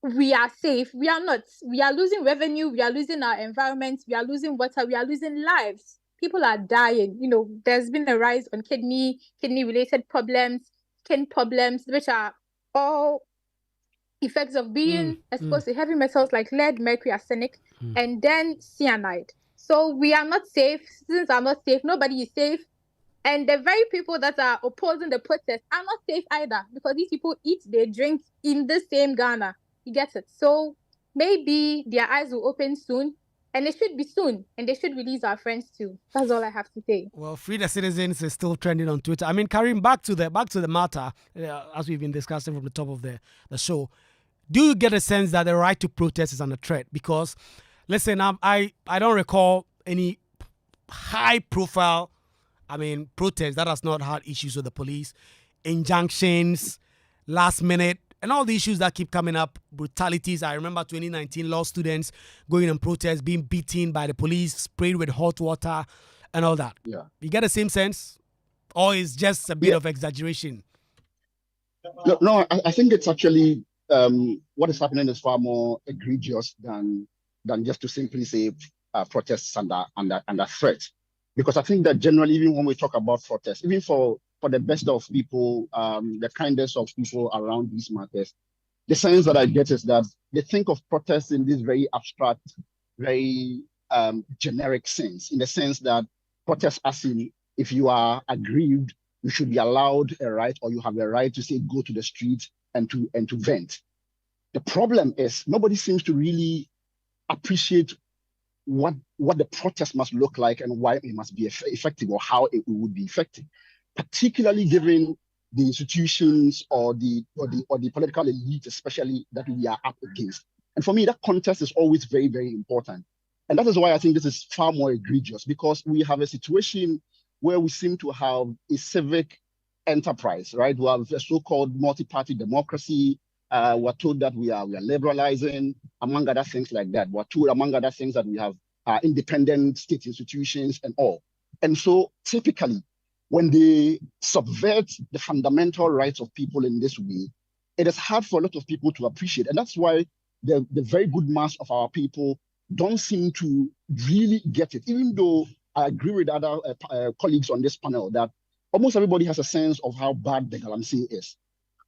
we are safe, we are not. We are losing revenue, we are losing our environment, we are losing water, we are losing lives. People are dying. There's been a rise on kidney-related problems, skin problems, which are all effects of being exposed to heavy metals like lead, mercury, arsenic, and then cyanide. So we are not safe. Citizens are not safe. Nobody is safe. And the very people that are opposing the protest are not safe either, because these people eat, they drink in the same Ghana. You get it? So maybe their eyes will open soon, and it should be soon, and they should release our friends too. That's all I have to say. Well, Free the Citizens is still trending on Twitter. I mean, Karim, back to the matter, as we've been discussing from the top of the show. Do you get a sense that the right to protest is under threat? Because, listen, I don't recall any high-profile, protest that has not had issues with the police, injunctions, last minute, and all the issues that keep coming up, brutalities. I remember 2019 law students going on protest, being beaten by the police, sprayed with hot water, and all that. Yeah. You get the same sense? Or is just a bit of exaggeration? No, I think it's actually what is happening is far more egregious than just to simply say protests under threat. Because I think that generally, even when we talk about protests, even for the best of people, the kindest of people around these matters, the sense that I get is that they think of protests in this very abstract, very generic sense, in the sense that protests as in, if you are aggrieved, you should be allowed a right, or you have a right to say go to the street and to vent. The problem is nobody seems to really appreciate what the protest must look like and why it must be effective, or how it would be effective, particularly given the institutions or the political elite, especially, that we are up against. And for me, that context is always very, very important. And that is why I think this is far more egregious, because we have a situation where we seem to have a civic enterprise, right? We have a so-called multi-party democracy. We're told that we are liberalizing, among other things like that. We're told, among other things, that we have independent state institutions and all. And so typically, when they subvert the fundamental rights of people in this way, it is hard for a lot of people to appreciate. And that's why the very good mass of our people don't seem to really get it, even though I agree with other colleagues on this panel that almost everybody has a sense of how bad the Galamsey is.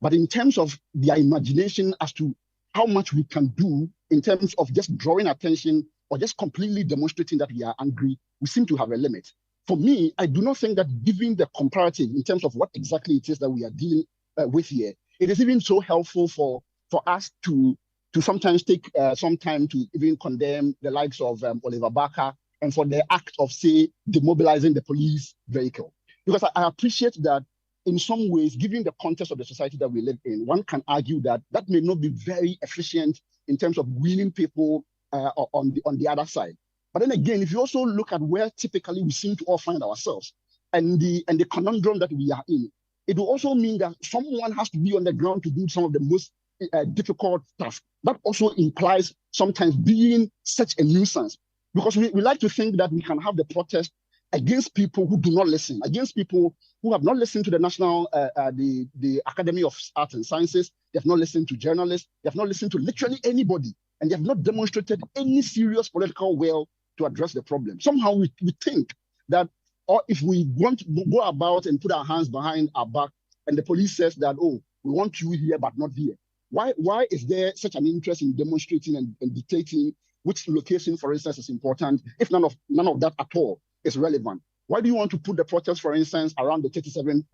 But in terms of their imagination as to how much we can do in terms of just drawing attention or just completely demonstrating that we are angry, we seem to have a limit. For me, I do not think that giving the comparative in terms of what exactly it is that we are dealing with here, it is even so helpful for us to sometimes take some time to even condemn the likes of Oliver Barker and for the act of, say, demobilizing the police vehicle. Because I appreciate that in some ways, given the context of the society that we live in, one can argue that that may not be very efficient in terms of winning people on the other side. But then again, if you also look at where typically we seem to all find ourselves and the conundrum that we are in, it will also mean that someone has to be on the ground to do some of the most difficult tasks. That also implies sometimes being such a nuisance, because we like to think that we can have the protest against people who do not listen, against people who have not listened to the national, the Academy of Arts and Sciences. They have not listened to journalists. They have not listened to literally anybody, and they have not demonstrated any serious political will to address the problem. Somehow we think that, or if we want to go about and put our hands behind our back, and the police says that, oh, we want you here but not here. Why is there such an interest in demonstrating and dictating which location, for instance, is important, if none of that at all is relevant? Why do you want to put the protest, for instance, around the 37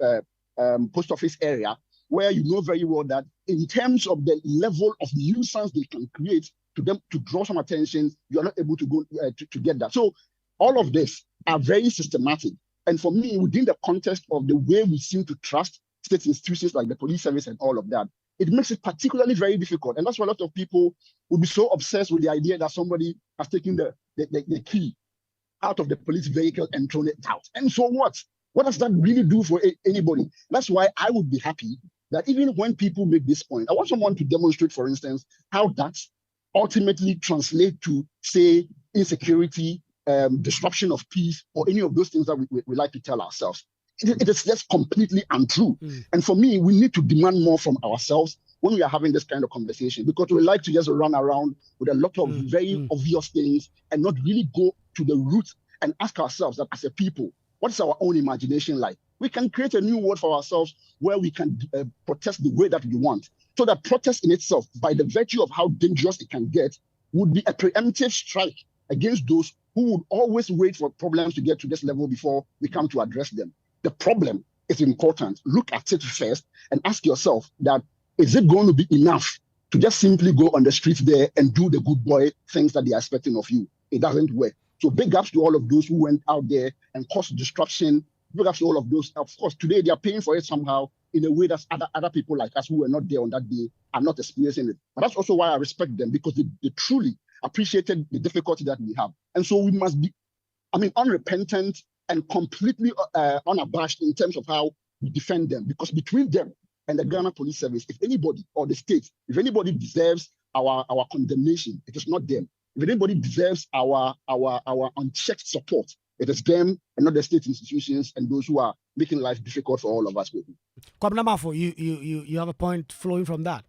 post office area, where you know very well that in terms of the level of nuisance they can create to them to draw some attention, you are not able to go to get that. So all of this are very systematic. And for me, within the context of the way we seem to trust state institutions like the police service and all of that, it makes it particularly very difficult. And that's why a lot of people will be so obsessed with the idea that somebody has taken the key out of the police vehicle and thrown it out. And so what? What does that really do for anybody? That's why I would be happy that even when people make this point, I want someone to demonstrate, for instance, how that ultimately translates to, say, insecurity, disruption of peace, or any of those things that we like to tell ourselves. It is just completely untrue. And for me, we need to demand more from ourselves when we are having this kind of conversation, because we like to just run around with a lot of very obvious things and not really go to the root and ask ourselves that as a people, what is our own imagination like? We can create a new world for ourselves where we can protest the way that we want. So that protest in itself, by the virtue of how dangerous it can get, would be a preemptive strike against those who would always wait for problems to get to this level before we come to address them. the problem is important. Look at it first and ask yourself that, is it going to be enough to just simply go on the streets there and do the good boy things that they are expecting of you? It doesn't work. So big ups to all of those who went out there and caused destruction. Big ups to all of those. Of course, today they are paying for it somehow in a way that other people like us who were not there on that day are not experiencing it. But that's also why I respect them, because they truly appreciated the difficulty that we have. And so we must be, unrepentant and completely unabashed in terms of how we defend them. Because between them and the Ghana Police Service, if anybody, or the state, if anybody deserves our condemnation, it is not them. If anybody deserves our unchecked support, it is them and not the state institutions and those who are making life difficult for all of us. Kwabena Mafo, you have a point flowing from that.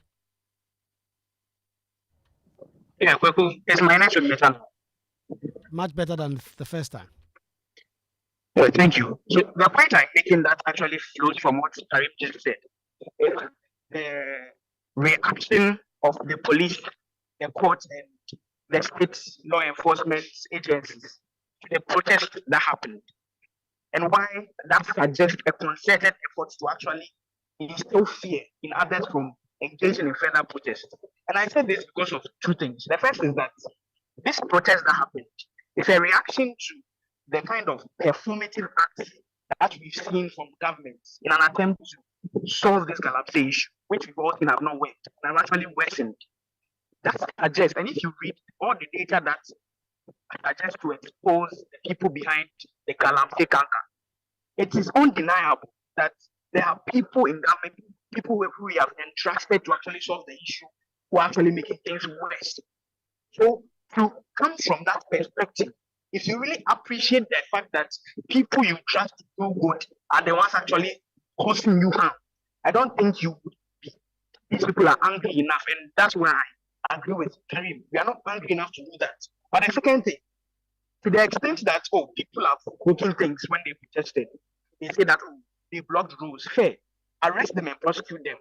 Yeah, Kwaku, is my network better? Much better than the first time. Well, thank you. So the point I'm making that actually flows from what Karim just said. The reaction of the police, the courts, and the state law enforcement agencies to the protest that happened, and why that suggests a concerted effort to actually instill fear in others from engaging in further protest. And I say this because of two things. The first is that this protest that happened is a reaction to the kind of performative acts that we've seen from governments in an attempt to solve this calamity issue, which we've all seen have not worked and have actually worsened. That suggests, and if you read all the data that suggests to expose the people behind the calamity canker, it is undeniable that there are people in government, people who we have entrusted to actually solve the issue, who are actually making things worse. So to come from that perspective, if you really appreciate the fact that people you trust to do good are the ones actually causing you harm, I don't think you would be. These people are angry enough, and that's where I agree with Karim. We are not angry enough to do that. But the second thing, to the extent that people are quoting things when they protested, they say that they blocked rules. Fair, arrest them and prosecute them.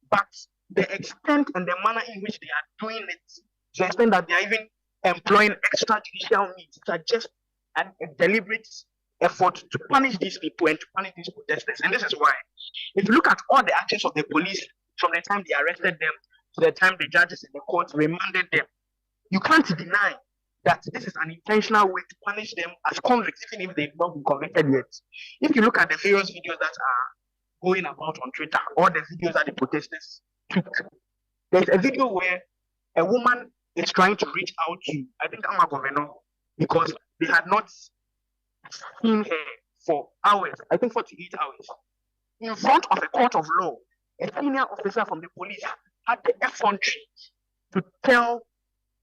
But the extent and the manner in which they are doing it, to the extent that they are even employing extrajudicial means, suggests a deliberate effort to punish these people and to punish these protesters. And this is why, if you look at all the actions of the police from the time they arrested them to the time the judges in the court remanded them, you can't deny that this is an intentional way to punish them as convicts, even if they've not been convicted yet. If you look at the various videos that are going about on Twitter, all the videos that the protesters took, there's a video where a woman is trying to reach out to, I think, Amagoveno, because they had not seen her for hours, I think 48 hours. In front of a court of law, a senior officer from the police had the effrontery to tell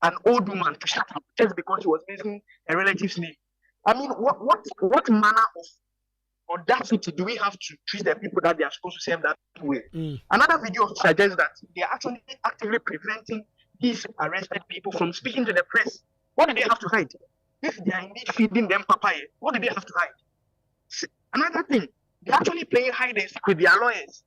an old woman to shut up just because she was mentioning a relative's name. I mean, what manner of audacity do we have to treat the people that they are supposed to serve that way? Another video suggests that they are actually actively preventing these arrested people from speaking to the press. What do they have to hide? If they are indeed feeding them papaya, what do they have to hide? Another thing, they're actually playing hide and seek with their lawyers.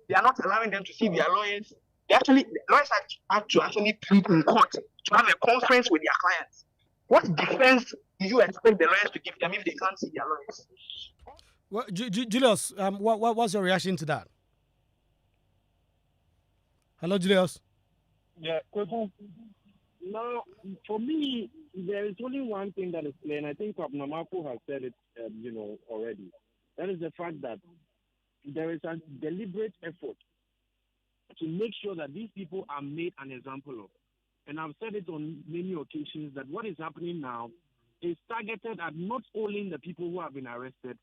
They are not allowing them to see their lawyers. The lawyers have to actually plead in court to have a conference with their clients. What defense do you expect the lawyers to give them if they can't see their lawyers? Well, Julius, what's your reaction to that? Hello, Julius. Yeah, now, for me, there is only one thing that is clear, and I think Kwaku Asante has said it, already. That is the fact that there is a deliberate effort to make sure that these people are made an example of. And I've said it on many occasions that what is happening now is targeted at not only the people who have been arrested,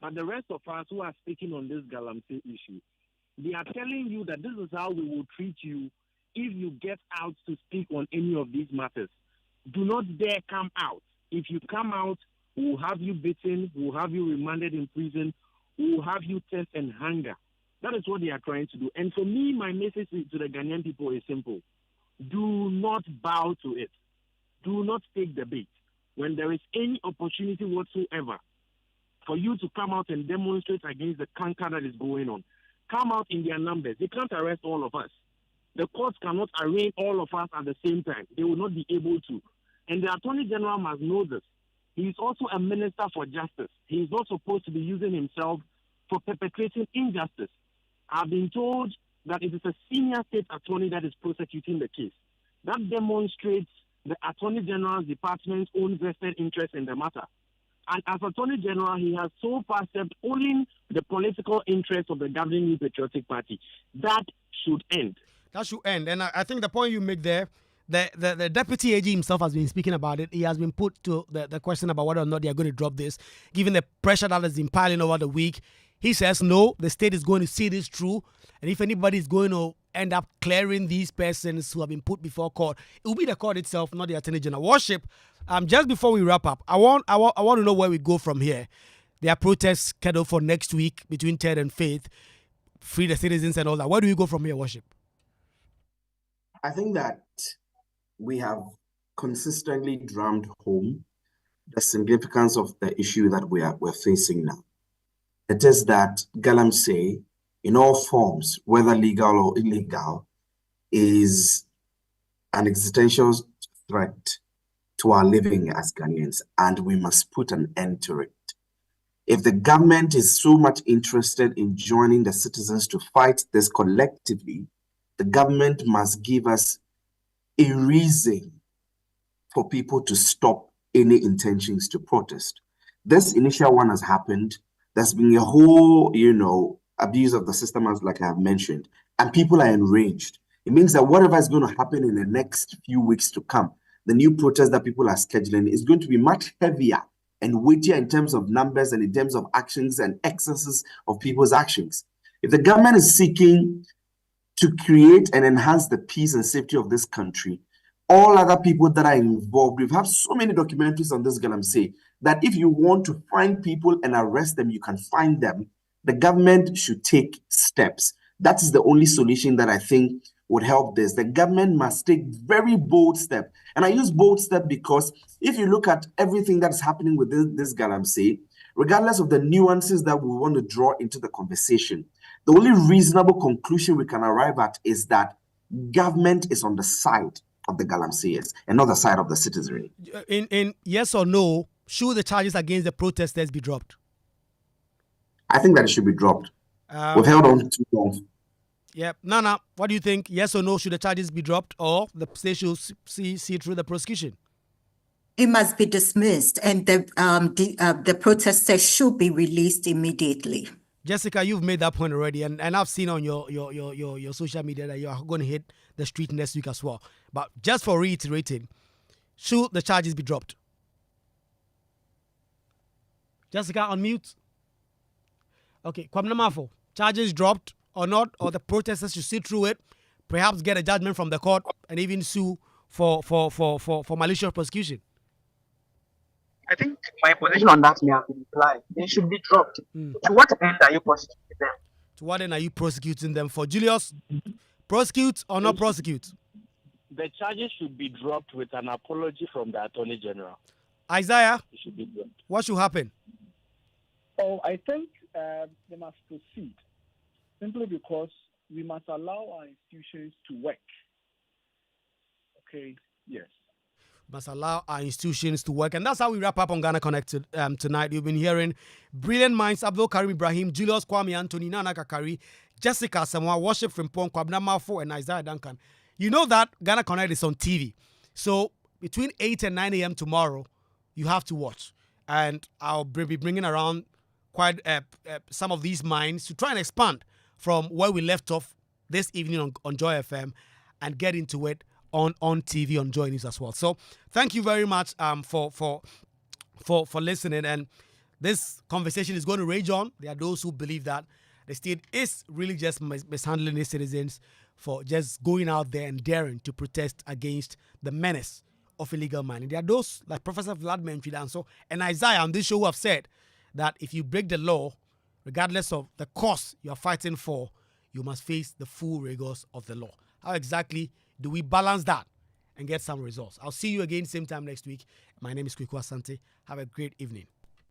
but the rest of us who are speaking on this Galamsey issue. They are telling you that this is how we will treat you if you get out to speak on any of these matters. Do not dare come out. If you come out, we will have you beaten, we will have you remanded in prison, we will have you test and hunger. That is what they are trying to do. And for me, my message to the Ghanaian people is simple. Do not bow to it. Do not take the bait. When there is any opportunity whatsoever for you to come out and demonstrate against the canker that is going on, come out in their numbers. They can't arrest all of us. The courts cannot arraign all of us at the same time. They will not be able to. And the Attorney General must know this. He's also a minister for justice. He's not supposed to be using himself for perpetrating injustice. I've been told that it is a senior state attorney that is prosecuting the case. That demonstrates the Attorney General's department's own vested interest in the matter. And as Attorney General, he has so far served only the political interests of the governing New Patriotic Party. That should end. That should end. And I think the point you make there, the deputy AG himself has been speaking about it. He has been put to the question about whether or not they are going to drop this, given the pressure that has been piling over the week. He says no, the state is going to see this through. And if anybody is going to end up clearing these persons who have been put before court, it will be the court itself, not the Attorney General. Worship, just before we wrap up, I want to know where we go from here. There are protests scheduled for next week between 3rd and 5th. Free the citizens and all that. Where do we go from here, Worship? I think that we have consistently drummed home the significance of the issue that we're facing now. It is that Galamsey, in all forms, whether legal or illegal, is an existential threat to our living as Ghanaians, and we must put an end to it. If the government is so much interested in joining the citizens to fight this collectively, the government must give us a reason for people to stop any intentions to protest. This initial one has happened. There's been a whole, abuse of the system, as like I have mentioned, and people are enraged. It means that whatever is going to happen in the next few weeks to come, the new protest that people are scheduling is going to be much heavier and weightier in terms of numbers and in terms of actions and excesses of people's actions. If the government is seeking to create and enhance the peace and safety of this country, all other people that are involved, we've had so many documentaries on this, Galamsey, that if you want to find people and arrest them, you can find them. The government should take steps. That is the only solution that I think would help this. The government must take very bold steps. And I use bold step because if you look at everything that's happening with this Galamsey, regardless of the nuances that we want to draw into the conversation, the only reasonable conclusion we can arrive at is that government is on the side of the Galamseyers and not the side of the citizenry. In yes or no, should the charges against the protesters be dropped? I think that it should be dropped. We've held on too long. Yeah. Nana, what do you think? Yes or no, should the charges be dropped, or the state should see through the prosecution? It must be dismissed, and the protesters should be released immediately. Jessica, you've made that point already, and I've seen on your social media that you are going to hit the street next week as well. But just for reiterating, should the charges be dropped? Jessica, unmute. Okay, Kwamnamafo, charges dropped or not, or the protesters should see through it, perhaps get a judgment from the court, and even sue for malicious prosecution. I think my position on that may have been implied. They should be dropped. To what end are you prosecuting them? To what end are you prosecuting them for? Julius, prosecute or not prosecute? The charges should be dropped with an apology from the Attorney General. Isaiah, it should be dropped. What should happen? Oh, I think they must proceed simply because we must allow our institutions to work. Okay, yes. Must allow our institutions to work. And that's how we wrap up on Ghana Connected tonight. You've been hearing brilliant minds, Abdul Karim Ibrahim, Julius Kwame Anthony, Nana Kakari, Jessica Samoa, Worship Frimpong, Kwabena Mafo, and Isaiah Duncan. You know that Ghana Connect is on TV. So between 8 and 9 a.m. tomorrow, you have to watch. And I'll be bringing around quite some of these minds to try and expand from where we left off this evening on Joy FM and get into it on TV on Joy News as well. So thank you very much for listening. And this conversation is going to rage on. There are those who believe that the state is really just mishandling its citizens for just going out there and daring to protest against the menace of illegal mining. There are those like Professor Vladimir Mfidanso and Isaiah on this show who have said that if you break the law, regardless of the cause you are fighting for, you must face the full rigors of the law. How exactly do we balance that and get some results? I'll see you again same time next week. My name is Kwaku Asante. Have a great evening.